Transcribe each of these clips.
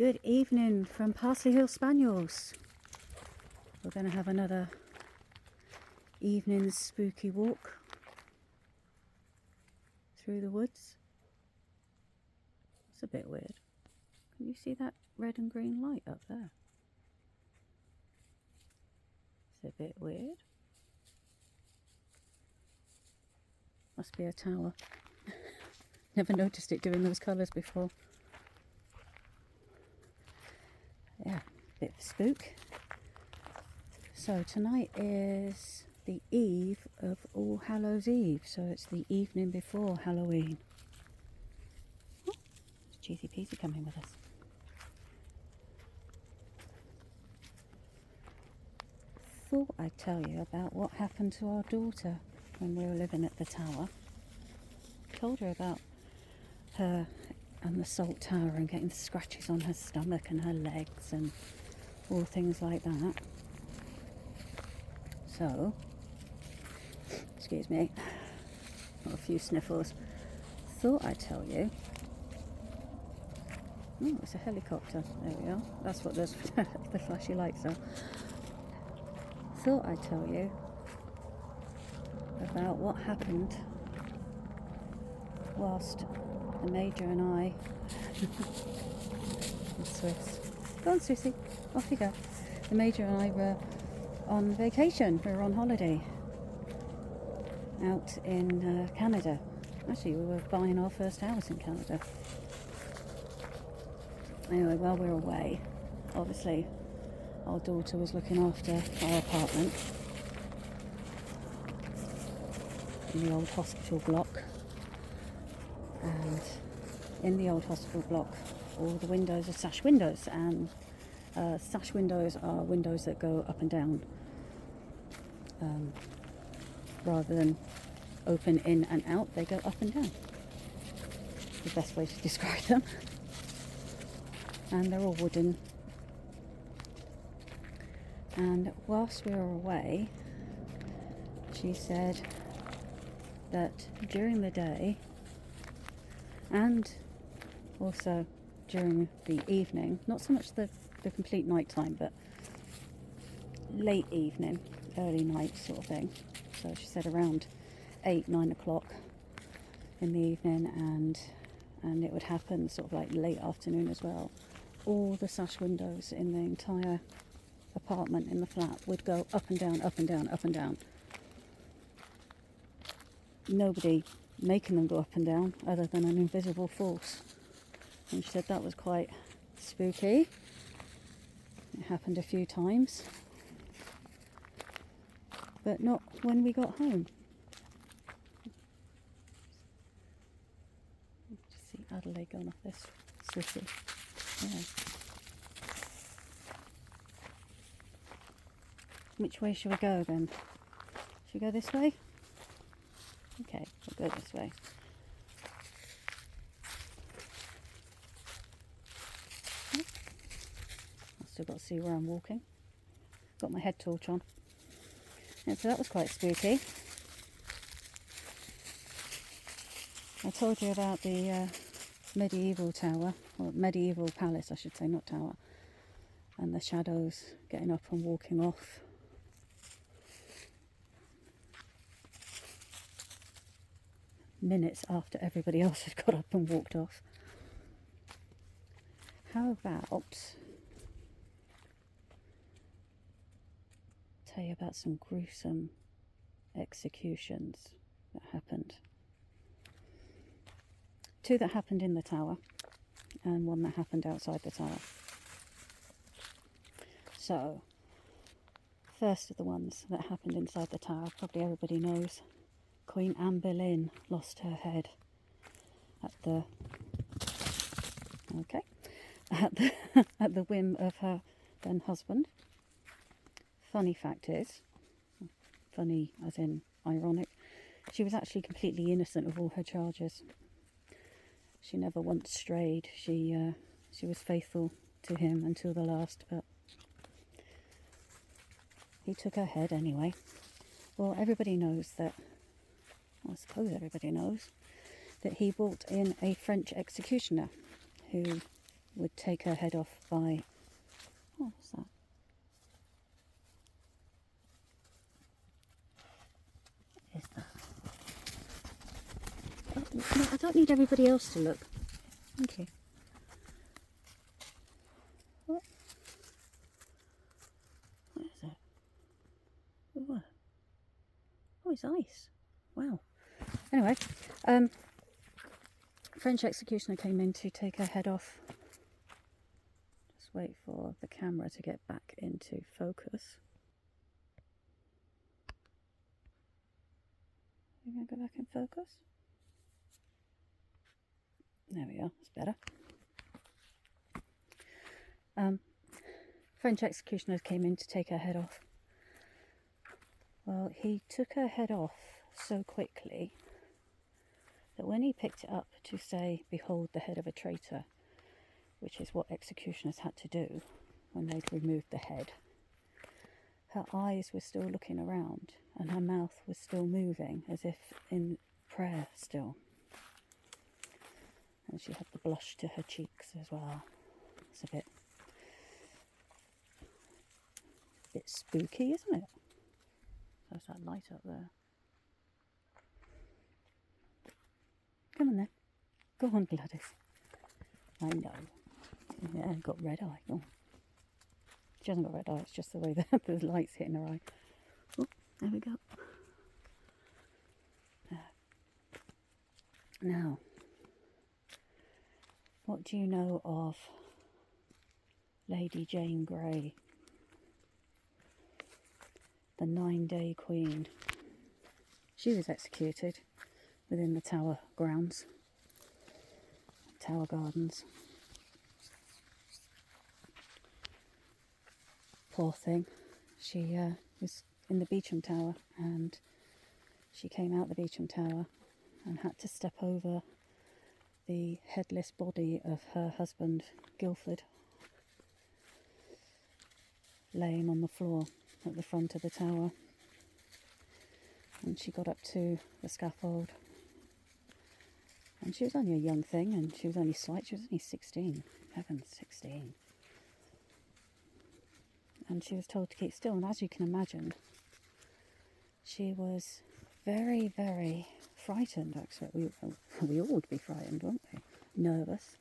Good evening from Parsley Hill Spaniels. We're going to have another evening spooky walk through the woods. It's a bit weird. Can you see that red and green light up there? It's a bit weird. Must be a tower. Never noticed it doing those colours before. Yeah, bit of a spook. So tonight is the eve of All Hallows Eve, so it's the evening before Halloween. Oh, it's Cheesy Peasy coming with us. Thought I'd tell you about what happened to our daughter when we were living at the tower. Told her about her and the salt tower and getting scratches on her stomach and her legs and all things like that. So, excuse me, got a few sniffles. Thought I'd tell you. Oh, it's a helicopter. There we are. That's what those the flashy lights are. Thought I'd tell you about what happened whilst the Major and I Swiss. Go on, Swissy, off you go. The Major and I were on vacation. We were on holiday out in Canada. Actually, we were buying our first house in Canada. Anyway, while we were away, obviously our daughter was looking after our apartment in the old hospital block, and in the old hospital block all the windows are sash windows, and sash windows are windows that go up and down rather than open in and out. They go up and down, the best way to describe them, and they're all wooden. And whilst we were away, she said that during the day and also during the evening, not so much the complete night time, but late evening, early night sort of thing. So she said around 8-9 o'clock in the evening, and it would happen sort of like late afternoon as well. All the sash windows in the entire apartment in the flat would go up and down, up and down, up and down. Nobody making them go up and down other than an invisible force. And she said that was quite spooky. It happened a few times, but not when we got home. Just see Adelaide going off this Swissy. Yeah. Which way shall we go then? Should we go this way? Okay, we'll go this way. I've still got to see where I'm walking. Got my head torch on. Yeah, so that was quite spooky. I told you about the medieval tower, or medieval palace I should say, not tower, and the shadows getting up and walking off. Minutes after everybody else had got up and walked off. How about tell you about some gruesome executions that happened. 2 that happened in the tower and 1 that happened outside the tower. So, first of the ones that happened inside the tower, probably everybody knows, Queen Anne Boleyn lost her head at the at the whim of her then husband. Funny fact is, funny as in ironic, she was actually completely innocent of all her charges. She never once strayed. She was faithful to him until the last, but he took her head anyway. Well, everybody knows that, I suppose everybody knows, that he brought in a French executioner who would take her head off by... Oh, what's that? What is that? Oh, no, I don't need everybody else to look. Thank you. What? What is it? What? Oh, it's ice. Wow. Anyway, French executioner came in to take her head off. Just wait for the camera to get back into focus. Are you going to go back in focus? There we are, it's better. French executioner came in to take her head off. Well, he took her head off so quickly that when he picked it up to say, "Behold the head of a traitor," which is what executioners had to do when they'd removed the head, her eyes were still looking around and her mouth was still moving as if in prayer still. And she had the blush to her cheeks as well. It's a bit spooky, isn't it? There's that light up there. Come on then. Go on, Gladys. I know. Yeah, got red eye. Oh. She hasn't got red eye, it's just the way the light's hitting her eye. Oh, there we go. Now, what do you know of Lady Jane Grey, the 9-day queen? She was executed within the Tower grounds, Tower Gardens. Poor thing. She was in the Beauchamp Tower, and she came out the Beauchamp Tower and had to step over the headless body of her husband, Guildford, laying on the floor at the front of the tower. And she got up to the scaffold, and she was only a young thing, and she was only slight. She was only 16. Heavens, 16. And she was told to keep still, and as you can imagine, she was very, very frightened. Actually, we all would be frightened, wouldn't we? Nervous.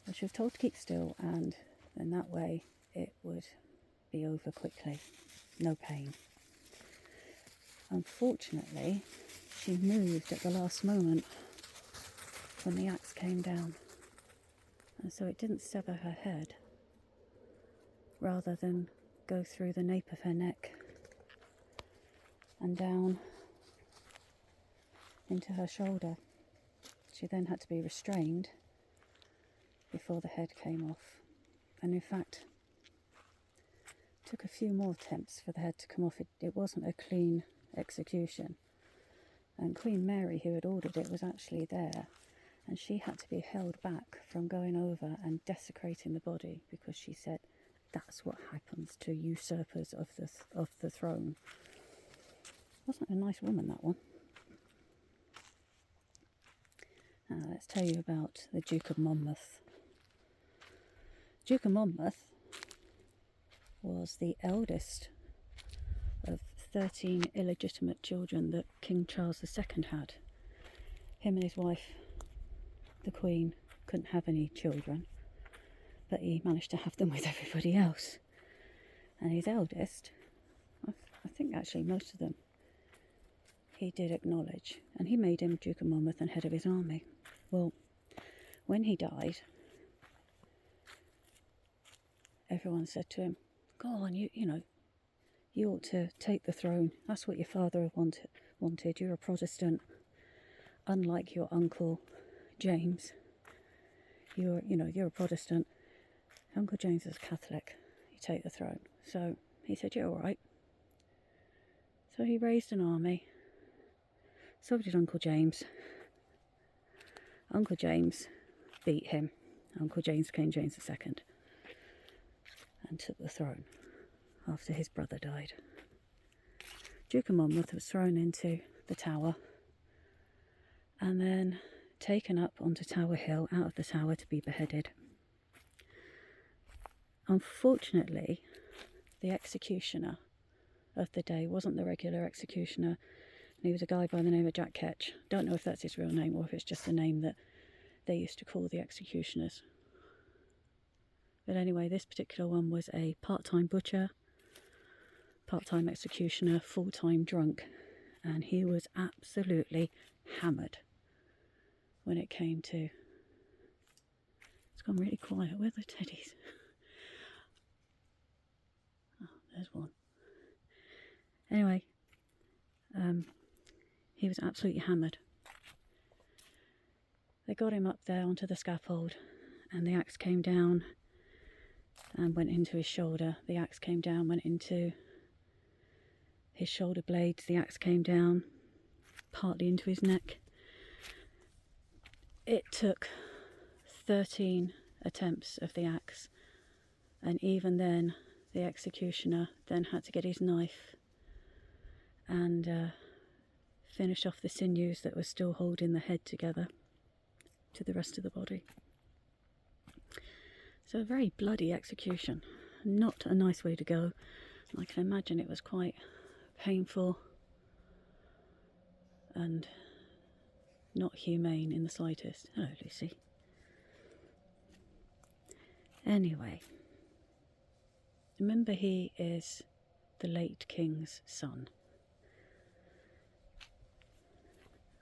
But she was told to keep still, and in that way it would be over quickly. No pain. Unfortunately, she moved at the last moment when the axe came down, and so it didn't sever her head, rather than go through the nape of her neck and down into her shoulder. She then had to be restrained before the head came off, and in fact it took a few more attempts for the head to come off. It wasn't a clean execution, and Queen Mary, who had ordered it, was actually there, and she had to be held back from going over and desecrating the body, because she said that's what happens to usurpers of the throne. Wasn't a nice woman, that one. Now let's tell you about the Duke of Monmouth. Duke of Monmouth was the eldest of 13 illegitimate children that King Charles II had. Him and his wife, the Queen, couldn't have any children, but he managed to have them with everybody else. And his eldest, I think actually most of them, he did acknowledge, and he made him Duke of Monmouth and head of his army. Well, when he died, everyone said to him, "Go on, you ought to take the throne. That's what your father wanted. You're a Protestant, unlike your uncle James. You're a Protestant. Uncle James is a Catholic. You take the throne." So he said, "You're all right." So he raised an army. So did Uncle James. Uncle James beat him. Uncle James became James II and took the throne after his brother died. Duke of Monmouth was thrown into the Tower, and then taken up onto Tower Hill, out of the tower, to be beheaded. Unfortunately, the executioner of the day wasn't the regular executioner. He was a guy by the name of Jack Ketch. Don't know if that's his real name or if it's just a name that they used to call the executioners. But anyway, this particular one was a part-time butcher, part-time executioner, full-time drunk. And he was absolutely hammered when it came to... It's gone really quiet. Where are the teddies? Oh, there's one. Anyway, he was absolutely hammered. They got him up there onto the scaffold, and the axe came down and went into his shoulder. The axe came down, went into his shoulder blades. The axe came down partly into his neck. It took 13 attempts of the axe, and even then the executioner then had to get his knife and finish off the sinews that were still holding the head together to the rest of the body. So a very bloody execution. Not a nice way to go. I can imagine it was quite painful and not humane in the slightest. Hello, Lucy. Anyway, remember, he is the late king's son.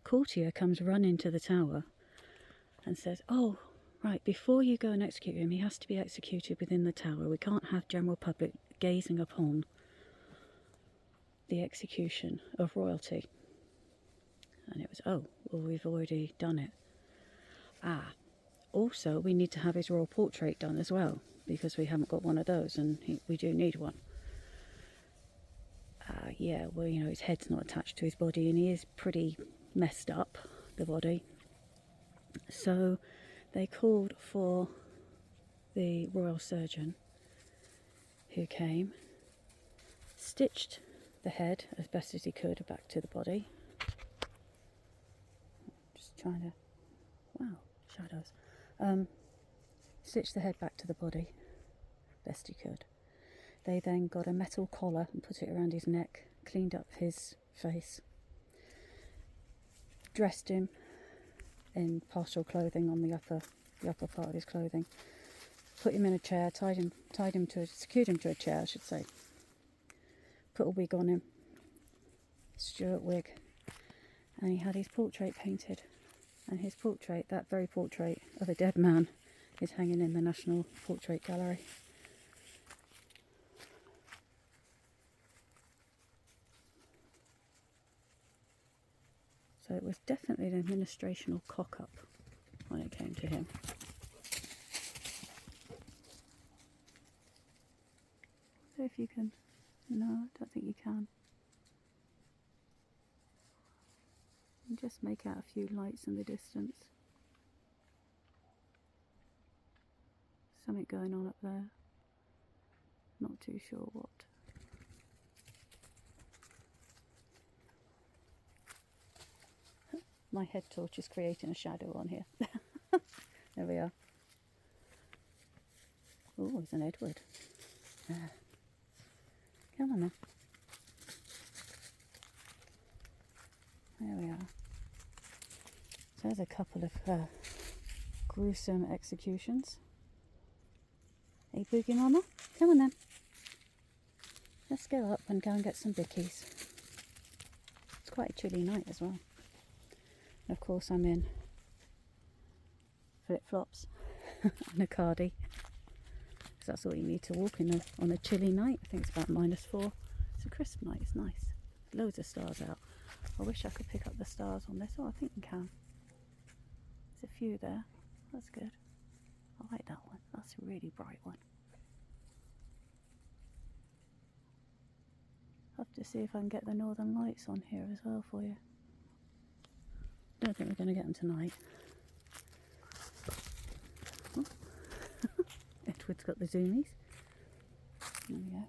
Courtier comes running to the tower and says, "Oh, right, before you go and execute him, he has to be executed within the tower. We can't have general public gazing upon the execution of royalty." And it was, "Oh, well, we've already done it." Also, we need to have his royal portrait done as well, because we haven't got one of those, and we do need one. Yeah, well, you know, his head's not attached to his body, and he is pretty messed up, the body. So they called for the royal surgeon, who came, stitched the head as best as he could back to the body. Just trying to... Wow, shadows. Stitched the head back to the body best he could. They then got a metal collar and put it around his neck, cleaned up his face, dressed him in partial clothing on the upper part of his clothing, put him in a chair, secured him to a chair, I should say, put a wig on him, Stuart wig, and he had his portrait painted. And his portrait, that very portrait of a dead man, is hanging in the National Portrait Gallery. So it was definitely an administrational cock-up when it came to him. So if you can... No, I don't think you can. And just make out a few lights in the distance. Something going on up there. Not too sure what. My head torch is creating a shadow on here. There we are. Oh, it's an Edward. Come on then. There we are. So there's a couple of gruesome executions. Hey, Boogie Mama, come on then. Let's go up and go and get some bickies. It's quite a chilly night as well. And of course I'm in flip-flops and a cardi, because that's all you need to walk in on a chilly night. I think it's about -4. It's a crisp night, it's nice. Loads of stars out. I wish I could pick up the stars on this. Oh, I think you can. There's a few there. That's good. I like that one. That's a really bright one. I'll have to see if I can get the northern lights on here as well for you. Don't think we're going to get them tonight. Oh. Edward's got the zoomies. There we go.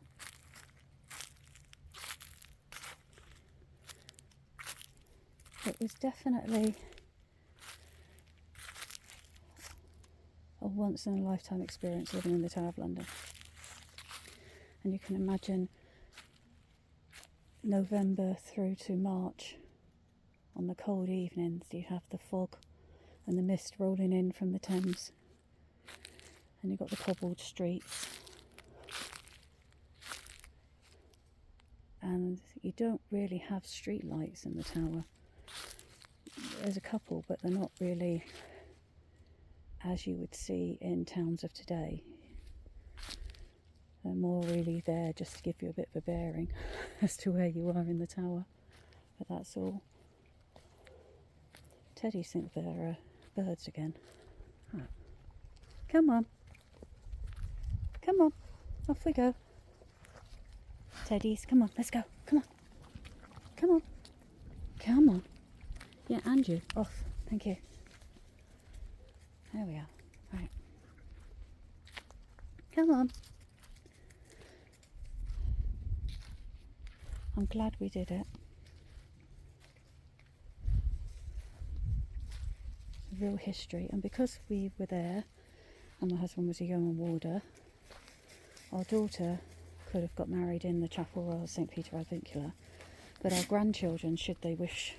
It was definitely once in a lifetime experience living in the Tower of London. And you can imagine November through to March, on the cold evenings, you have the fog and the mist rolling in from the Thames, and you've got the cobbled streets, and you don't really have street lights in the tower. There's a couple, but they're not really as you would see in towns of today. They're more really there just to give you a bit of a bearing as to where you are in the tower, but that's all. Teddies think they're birds again. Right. Come on. Come on. Off we go. Teddies, come on, let's go. Come on. Come on. Come on. Yeah, and you. Off. Thank you. There we are. Right. Come on. I'm glad we did it. Real history, and because we were there and my husband was a yeoman warder, our daughter could have got married in the Chapel Royal St Peter Avuncular, but our grandchildren, should they wish,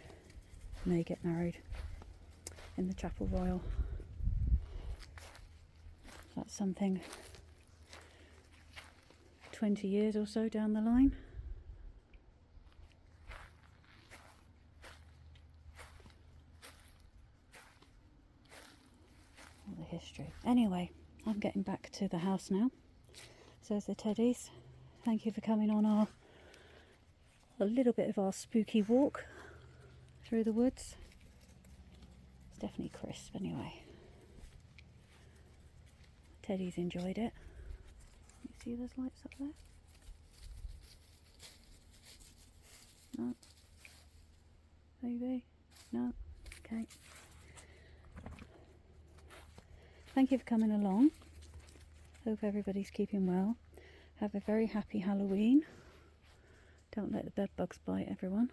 may get married in the Chapel Royal. That's something 20 years or so down the line. History. Anyway, I'm getting back to the house now. So there's the teddies. Thank you for coming on a little bit of our spooky walk through the woods. It's definitely crisp anyway. Teddies enjoyed it. You see those lights up there? No? Maybe? No? Okay. Thank you for coming along. Hope everybody's keeping well. Have a very happy Halloween. Don't let the bed bugs bite, everyone.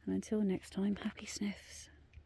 And until next time, happy sniffs.